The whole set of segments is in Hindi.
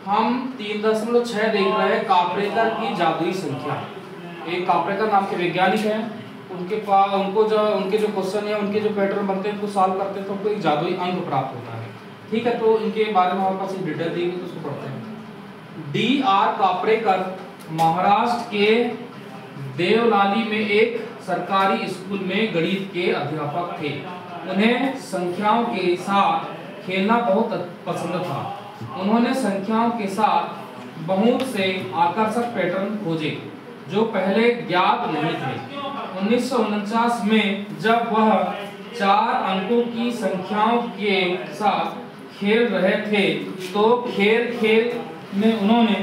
हम 3.6 देख रहे हैं कापरेकर की जादुई संख्या। एक कापरेकर नाम के वैज्ञानिक हैं, उनके पास उनके जो क्वेश्चन है, उनके जो पैटर्न बनते हैं, उनको सॉल्व करते हैं तो उनको एक जादुई अंक प्राप्त होता है। ठीक है, तो इनके बारे में हमारे पास एक डिटेल दी गई, तो उसको पढ़ते हैं। D.R. कापरेकर महाराष्ट्र के देवलाली में एक सरकारी स्कूल में गणित के अध्यापक थे। उन्हें संख्याओं के साथ खेलना बहुत पसंद था। उन्होंने संख्याओं के साथ बहुत से आकर्षक पैटर्न खोजे जो पहले ज्ञात नहीं थे। 1949 में जब वह 4 अंकों की संख्याओं के साथ खेल रहे थे तो खेल में उन्होंने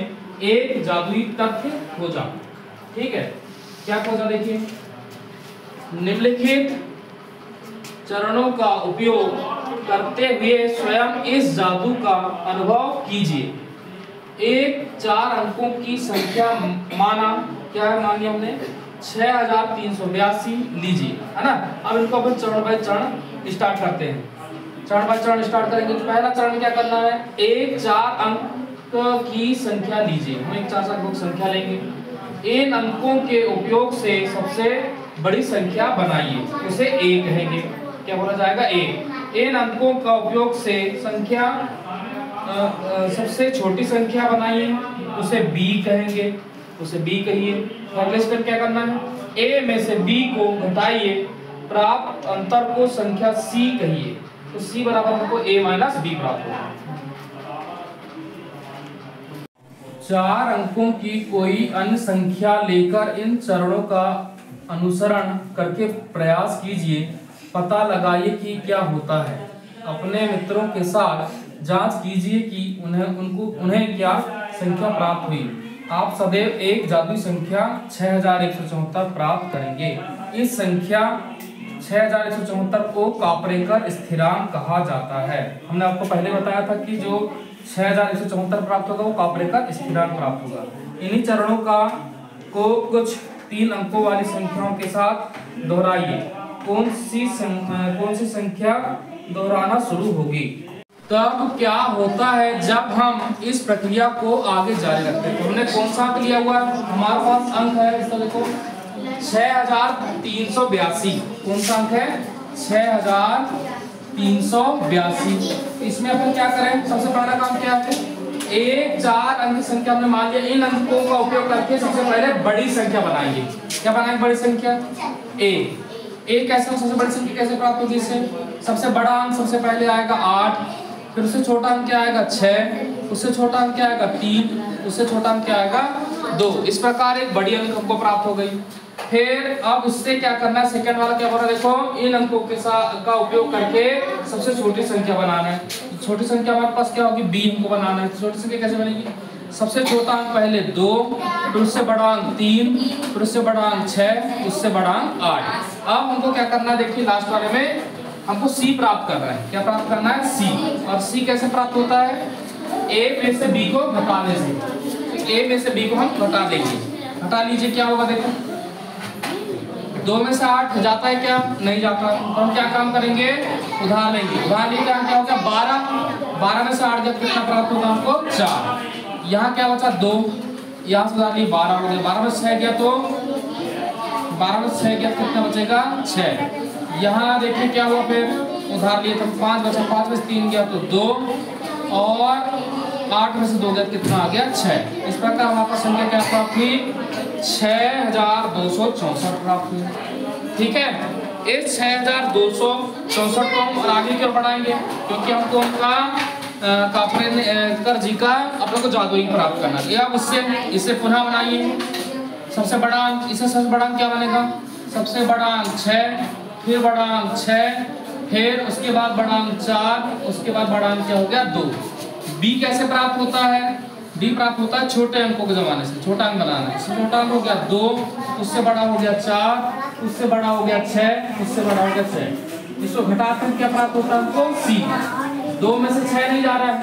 एक जादुई तथ्य खोजा। ठीक है, क्या खोजा देखिए। निम्नलिखित चरणों का उपयोग करते हुए स्वयं इस जादू का अनुभव कीजिए। एक 4 अंकों की संख्या माना, क्या मानी हमने 6382 लीजिए, है ना। अब इनको अपन चरण बाय चरण स्टार्ट करते हैं। चरण बाय चरण स्टार्ट करेंगे तो पहला चरण क्या करना है, एक 4 अंक की संख्या लीजिए। हम एक 4 अंकों की संख्या लेंगे। इन अंकों के उपयोग से सबसे बड़ी संख्या बनाइए, उसे ए कहेंगे। क्या बोला जाएगा, ए। इन अंकों का उपयोग से संख्या सबसे छोटी संख्या बनाइए, उसे बी कहेंगे, उसे बी कहिए। और क्या करना है, ए में से बी को घटाइए, प्राप्त अंतर को संख्या सी कहिए। तो सी बराबर हमको a माइनस बी प्राप्त होगा। 4 अंकों की कोई अन्य संख्या लेकर इन चरणों का अनुसरण करके प्रयास कीजिए। पता लगाइए कि क्या होता है। अपने मित्रों के साथ जांच कीजिए कि उन्हें क्या संख्या प्राप्त हुई। आप सदैव एक जादुई संख्या 6174 प्राप्त करेंगे। इस संख्या 6174 को कापरेकर स्थिरांक कहा जाता है। हमने आपको पहले बताया था कि जो 6174 प्राप्त होगा वो कापरेकर स्थिरांक प्राप्त होगा। इन्हीं चरणों को कुछ 3 अंकों वाली संख्याओं के साथ दोहराइए। कौन सी संख्या दोहराना शुरू होगी। तब क्या होता है जब हम इस प्रक्रिया को आगे जारी रखते हैं। तो हमने कौन सा अंक लिया हुआ है, हमारे पास अंक है, इसका देखो 6382। कौन सा अंक है, 6382। इसमें अपन क्या करें, सबसे पहला काम क्या है, एक 4 अंक की संख्या हमने मान लिया। इन अंकों का उपयोग करके सबसे पहले बड़ी संख्या बनाएंगे। क्या बनाएंगे, बड़ी संख्या ए। कैसे, सबसे बड़ी संख्या कैसे प्राप्त होगी, इससे सबसे बड़ा अंक सबसे पहले आएगा 8, फिर उससे छोटा अंक क्या आएगा 6, उससे छोटा अंक क्या आएगा 3, उससे छोटा अंक क्या आएगा 2। इस प्रकार एक बड़ी अंक हमको प्राप्त हो गई। फिर अब उससे क्या करना है, सेकंड वाला क्या बोल रहा है, देखो इन अंकों के साथ का उपयोग करके सबसे छोटी संख्या बनाना है। छोटी संख्या हमारे पास क्या होगी, b हमको बनाना है। तो छोटी संख्या कैसे बनेगी, सबसे छोटा अंक पहले 2, फिर उससे बड़ा अंक 3, फिर उससे बड़ा अंक 6, उससे बड़ा अंक 8। अब हमको क्या करना है, देखिए लास्ट वाले में हमको c प्राप्त करना है। क्या प्राप्त करना है, c। और c कैसे प्राप्त होता है, a में से b को घटाने से। a में से b को हम घटा देंगे। घटा लीजिए, क्या होगा देखो, 2 में से 8 जाता है क्या, नहीं जाता। तो हम क्या काम करेंगे, उधार लेंगे। उधार लेके क्या होगा 12। 12 में से 8 जब कितना प्राप्त होगा हमको 4। यहाँ क्या बचा 2, यहाँ से उधार लिए 12 हो गया। 12 में 6 गया तो 12 में 6 गया कितना बचेगा 6। यहाँ देखिए क्या हुआ, फिर उधार लिए तो 5 बचा, 5 में से 3 गया तो 2, और 8 में से 2 गया कितना आ गया 6। इस प्रकार हमारे पास संख्या क्या प्राप्त हुई, 6264 प्राप्त हुई। ठीक है, इस 6264 को हम आगे क्यों बढ़ाएंगे, क्योंकि हमको उनका कापरेकर जी का अपने को जादुई प्राप्त करना है। अब इससे पुनः बनाइए। सबसे बड़ा अंक, इससे सबसे बड़ा अंक क्या बनेगा, सबसे बड़ा अंक 6, फिर बड़ा अंक 6, फिर उसके बाद बड़ा अंक 4, उसके बाद बड़ा अंक क्या हो गया 2। b कैसे प्राप्त होता है, b प्राप्त होता है छोटे अंकों के जमाने से। छोटा अंक बनाना है, छोटा अंक हो गया 2, उससे बड़ा हो गया 4, उससे बड़ा हो गया 6, उससे बड़ा हो गया 6। इसको घटाकर क्या प्राप्त होता है हमको, c। 2 में से 6 नहीं जा रहा है,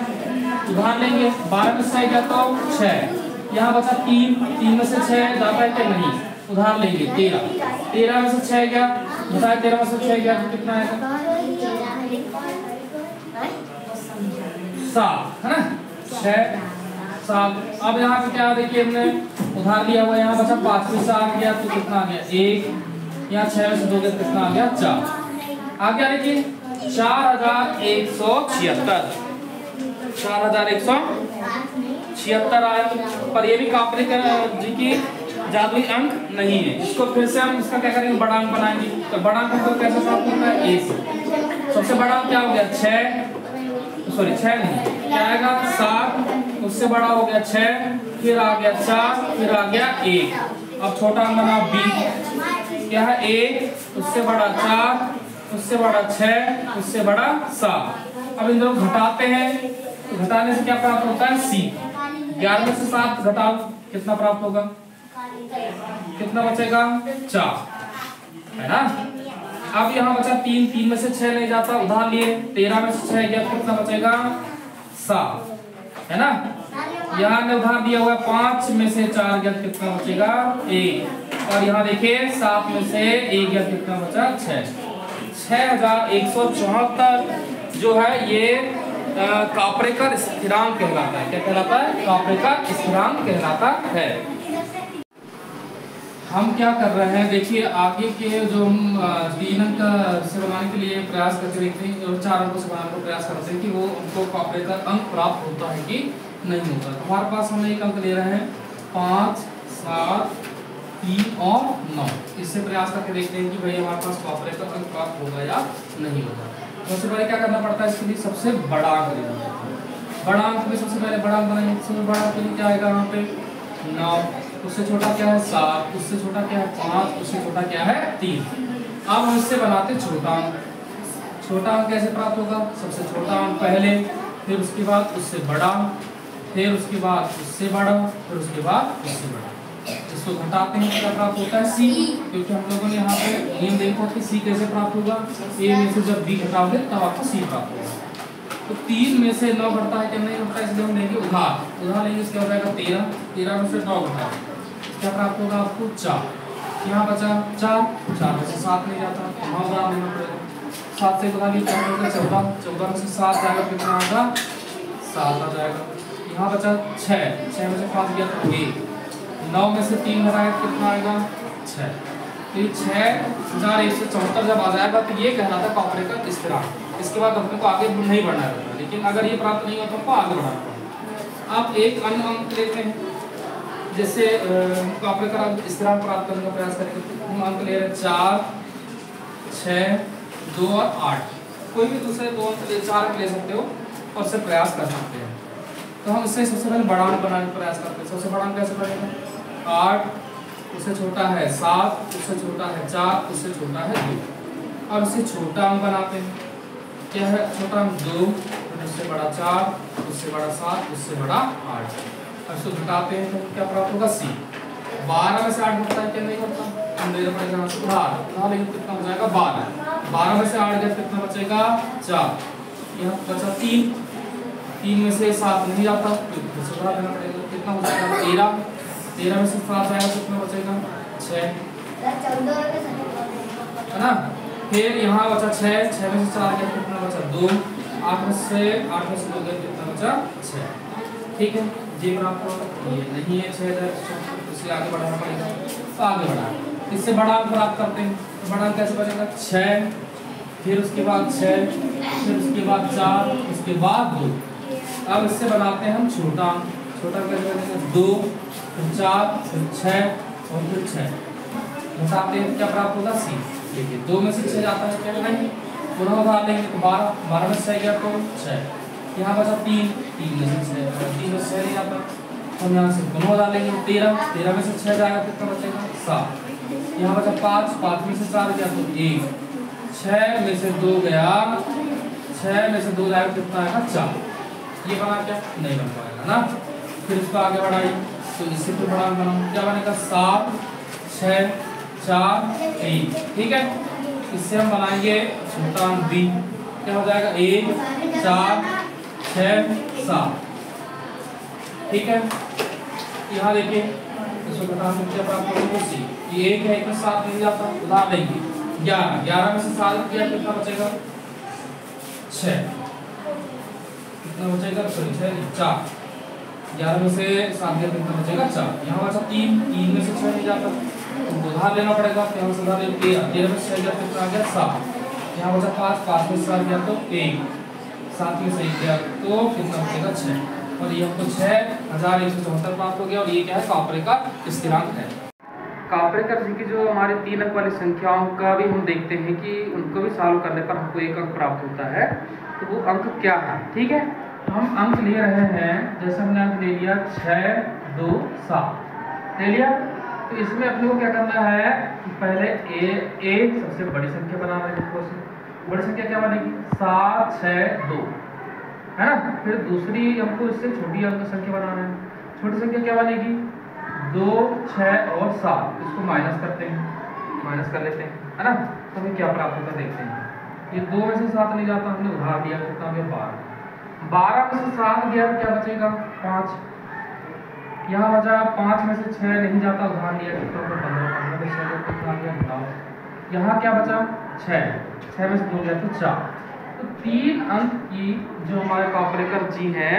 उधार लेंगे। 12 में से 6 गया तो 6, यहाँ बचा 3, 3 में से 6 जाता है क्या, नहीं, उधार लेंगे। 13 में से 6 गया, बताया 13 में से 6 गया तो कितना आएगा 7, है ना। 6 7। अब यहाँ पे क्या देखिए हमने उधार लिया हुआ, यहाँ बचा 5 में से आ गया तो कितना आ गया 1, यहाँ 6 में से 2 गया कितना आ गया 4। आ गया देखिए 4176, 4176 आया। पर ये भी काल्पनिक जी की जादुई अंक नहीं है। इसको फिर से हम इसका क्या करेंगे, बड़ा अंक बनाएंगे। तो बड़ा अंक को कैसे प्राप्त करना है, ए से। सबसे बड़ा अंक क्या हो गया 6, सॉरी 6 नहीं, क्या आएगा 7, उससे बड़ा हो गया 6, फिर आ गया 4, फिर आ गया 1। अब छोटा अंक बना b, क्या है 1, उससे बड़ा 4, उससे बड़ा 6, उससे बड़ा 7। अब इन दोनों घटाते हैं, तो घटाने से क्या प्राप्त होता है c। 11 में से 7 घटाओ कितना प्राप्त होगा, कितना बचेगा 4, है ना। अब यहाँ बचा 3, 3 में से 6 नहीं जाता, उधार लिए 13 में से 6 गया कितना बचेगा 7, है ना। यहाँ ने उधार दिया हुआ 5 में से 4 गया कितना बचेगा 1, और यहाँ देखिए 7 में से 1 गया कितना बचा 6। 6174 जो है ये काप्रेकर स्थिरांक कहलाता है। क्या कहलाता है, काप्रेकर स्थिरांक कहलाता है। हम क्या कर रहे हैं देखिए, आगे के जो हम 3 अंक से बनाने के लिए प्रयास करते देखते हैं और 4 अंकों से बनाने का प्रयास करते हैं कि वो उनको काप्रेकर अंक प्राप्त होता है कि नहीं होता। तो हमारे पास हम एक अंक ले रहे हैं 5, 7, 3 और 9। इससे प्रयास करके देखते हैं कि भाई हमारे पास काप्रेकर अंक प्राप्त होगा या नहीं होगा। सबसे पहले क्या करना पड़ता है, इसके लिए सबसे बड़ा अंक लेना पड़ता है। बड़ा अंक में सबसे पहले बड़ा अंक बनाएंगे, सबसे बड़ा अंक क्या आएगा यहाँ पे 9, उससे छोटा क्या है 7, उससे छोटा क्या है 5, उससे छोटा क्या है 3। अब हम इससे बनाते छोटा अंक। छोटा अंक कैसे प्राप्त होगा, सबसे छोटा अंक पहले, फिर उसके बाद उससे बड़ा, फिर उसके बाद उससे बड़ा, फिर उसके बाद उससे बड़ा। इसको घटाते हैं क्या प्राप्त होता है c, क्योंकि हम लोगों ने यहाँ पे नियम देखा कि c कैसे प्राप्त होगा, a में से जब b घटाओगे तब आपको c प्राप्त होगा। तो 3 में से 9 घटता है कि नहीं घटता, इसलिए हम लेंगे उधार लेंगे। इसके हो जाएगा 13, 13 में से 9 घटा क्या प्राप्त होगा आपको 4। यहाँ बचा 4 में से 7 नहीं जाता, वहाँ उधार लेना पड़ेगा। 7 से उधार लिया 14, 14 में से 7 जाएगा कितना आएगा 7 आ जाएगा। यहाँ बचा 6 में से 5 गया तो 1, 9 में से 3 घटाएगा कितना आएगा 6। तो ये 6174 जब आ जाएगा तो ये कहलाता है काप्रेकर स्थिरांक। इसके बाद अपने को आगे नहीं बढ़ना रहता, लेकिन अगर ये प्राप्त नहीं होता तो आगे बढ़ना पड़ेगा। अब एक अन्य अंक लेते हैं, जैसे काप्रेकर स्थिरांक प्राप्त करने का प्रयास करेंगे। हम अंक ले रहे हैं 4, 6, 2 और 8। कोई भी दूसरे 2 अंक ले 4 अंक ले सकते हो और उससे प्रयास कर सकते हैं। तो हम इससे सबसे पहले बड़ा अंक बनाने का प्रयास करते हैं। सबसे बड़ा अंक कैसे बनेगा 8, उससे छोटा है 7, उससे छोटा है 4, उससे छोटा है 2। अब इससे छोटा अंक बनाते हैं, क्या है छोटा अंक 2, उससे बड़ा 4, उससे बड़ा 7, उससे बड़ा 8। अब इसको घटाते हैं तो क्या प्राप्त होगा c। 12 में से 8 घटता है क्या नहीं घटता, हम देना पड़ेगा उधार लेकिन कितना हो जाएगा 12। 12 में से 8 गया कितना बचेगा 4, यहाँ बचा 3 में से 7 नहीं जाता तो सुधार देना पड़ेगा, कितना हो जाएगा 13। 13 में से 7 जाएगा कितना बचेगा 6, है ना। फिर यहाँ बचा 6 में से 4 गया कितना बचा 2, 8 में से 2 गया कितना बचा 6। ठीक है, जी प्राप्त होगा। ये नहीं है 6000, इसलिए आगे बढ़ाना पड़ेगा। तो आगे बढ़ा, इससे बड़ा अंक प्राप्त करते हैं। तो बड़ा अंक कैसे बचेगा 6, फिर उसके बाद 6, फिर उसके बाद 4, उसके बाद 2। अब इससे बनाते हैं हम छोटा अंक। छोटा कैसे बनेगा 2, फिर 4, फिर 6 और फिर 6। घटाते हैं क्या प्राप्त होगा c। देखिए 2 में से 6 जाता है क्या नहीं, पुनः उधार लेंगे तो 12 में से 6 गया तो 6। यहाँ बचा 3 में से 6 नहीं आता, हम यहाँ से पुनः उधार लेंगे 13 में से 6 जाएगा कितना बचेगा 7। यहाँ बचा 5 में से 4 गया तो 1, 6 में से 2 गया, 6 में से 2 जाएगा कितना आएगा 4। ये बना क्या नहीं बन पाएगा ना। फिर इसको आगे बढ़ाइए तो इससे फिर बड़ा बनाओ, क्या बनेगा 7, 6, 4, 3। ठीक है, इससे हम बनाएंगे छोटा अंक b, क्या हो जाएगा 1, 4, 6, 7। ठीक है, यहाँ देखिए इसको घटाने क्या प्राप्त होगा c। ये 1 है, 1 में 7 नहीं जाता, उधार लेंगे 11 में से 7 गया कितना बचेगा 6, कितना बचेगा 4। 11 में से 7 गया कितना बचेगा 4। यहाँ बचा 3, 3 में से 6 नहीं जाता तो उधार लेना पड़ेगा। यहाँ से उधार लेंगे 13 में से 6 गया कितना आ गया 7। यहाँ बचा 5, 5 में से 7 गया तो 1, 7 में से 1 गया तो कितना बचेगा 6। और ये हमको 6174 प्राप्त हो गया। और ये क्या है कापरे का स्थिरांक है। कापरेकर जी की जो हमारे 3 अंक वाली संख्याओं का भी हम देखते हैं कि उनको भी सॉल्व करने पर हमको 1 अंक प्राप्त होता है। तो वो अंक क्या है, ठीक है। तो हम अंक ले रहे हैं, जैसे हमने अंक ले लिया 6, 2, 7 ले लिया। तो इसमें अपने को क्या करना है, पहले ए सबसे बड़ी संख्या बना रहे हैं। बड़ी संख्या क्या बनेगी 7, 6, 2 है ना। फिर दूसरी हमको इससे छोटी अंक संख्या बनाना है। छोटी संख्या क्या बनेगी 2, 6 और 7। इसको माइनस करते हैं, माइनस कर लेते हैं है ना। तो हमें क्या प्राप्त होता देखते हैं। ये 2 में से 7 नहीं जाता, हमने उधार लिया कितना गया 12। 12 में से 7 गया क्या बचेगा 5। यहाँ बचा 5 में से 6 नहीं जाता, उधार लिया कितना 15, 15 में 6 कितना गया 9। यहाँ क्या बचा 6, 6 में से 2 गया तो 4। तो 3 अंक की जो हमारे कापरेकर जी हैं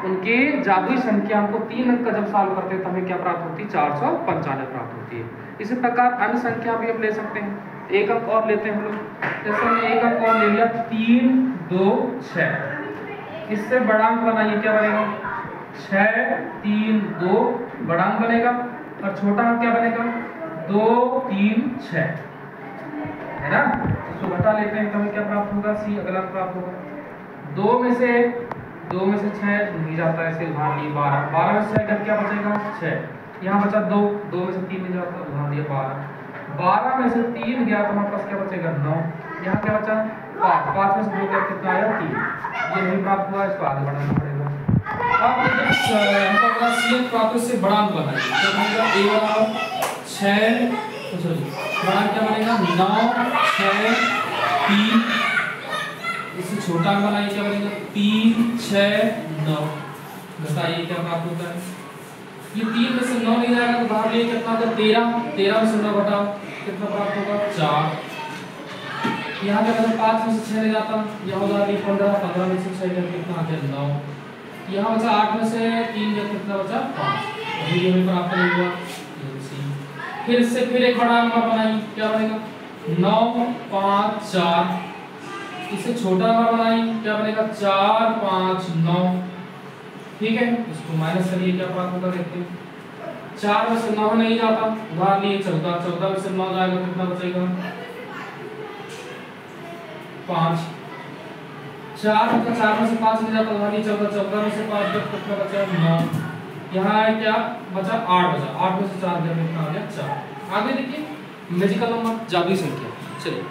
उनके जादुई संख्या हमको 3 अंक का जब सॉल्व करते हैं तो हमें क्या प्राप्त होती है 495 प्राप्त होती है। इसी प्रकार अन्य संख्या भी हम ले सकते हैं। एक अंक और लेते हैं हम लोग। जैसे हमने एक अंक और ले लिया 3, 2, 6। इससे बड़ा अंक बनाइए, क्या बनेगा 6, 3, 2 बड़ा अंक बनेगा। और छोटा अंक क्या बनेगा 2, 3, 6 है ना। इसको घटा लेते हैं तो हमें क्या प्राप्त होगा सी अगला प्राप्त होगा। 2 में से 6 नहीं जाता है, इसे उधार लिए 12। 12 में से 6 क्या बचेगा 6। यहाँ बचा 2, 2 में से 3 नहीं जाता, उधार लिए 12। 12 में से 3 गया तो हमारे पास क्या बचेगा 9। यहाँ क्या बचा 5, 5 में से 2 गया कितना आया 3। ये नहीं प्राप्त हुआ, इसको आगे बढ़ाना पड़ेगा। अब हमको सी प्राप्त से बड़ा अंक बनाइए, तो बनेगा ए वाला 6 बड़ा क्या बनेगा 9, 6, 3। इससे छोटा बनाइए क्या बनेगा 3, 6, 9। बताइए क्या प्राप्त होता है। ये 3 में से 9 नहीं जाएगा तो बाहर लिए कितना होगा 13। 13 में से 9 घटाओ कितना प्राप्त होगा 4। यहाँ क्या बचा 5 में से 6 नहीं जाता, यहाँ होगा 15, 15 में से 6 कितना आ गया 9। यहाँ बचा 8 में से 3 कितना बचा 5। अभी ये हमें प्राप्त नहीं हुआ। फिर इससे फिर एक बड़ा नंबर बनाइए, क्या बनेगा 9, 5, 4। इससे छोटा नंबर बनाइए, क्या बनेगा 4, 5, 9। ठीक है, इसको माइनस करिए क्या प्राप्त होगा देखते हैं। 4 में से 9 नहीं जाता, उधार लिए 14, 14 में से 9 जाएगा कितना बचेगा 5। 4 में से 5 नहीं जाता, उधार लिए 14, 14 में से 5 कितना बचेगा 9। यहाँ है क्या बचा 8 बचा, 8 में से 4 गया कितना आ गया 4। आगे देखिए मैजिकल नंबर जादुई संख्या। चलिए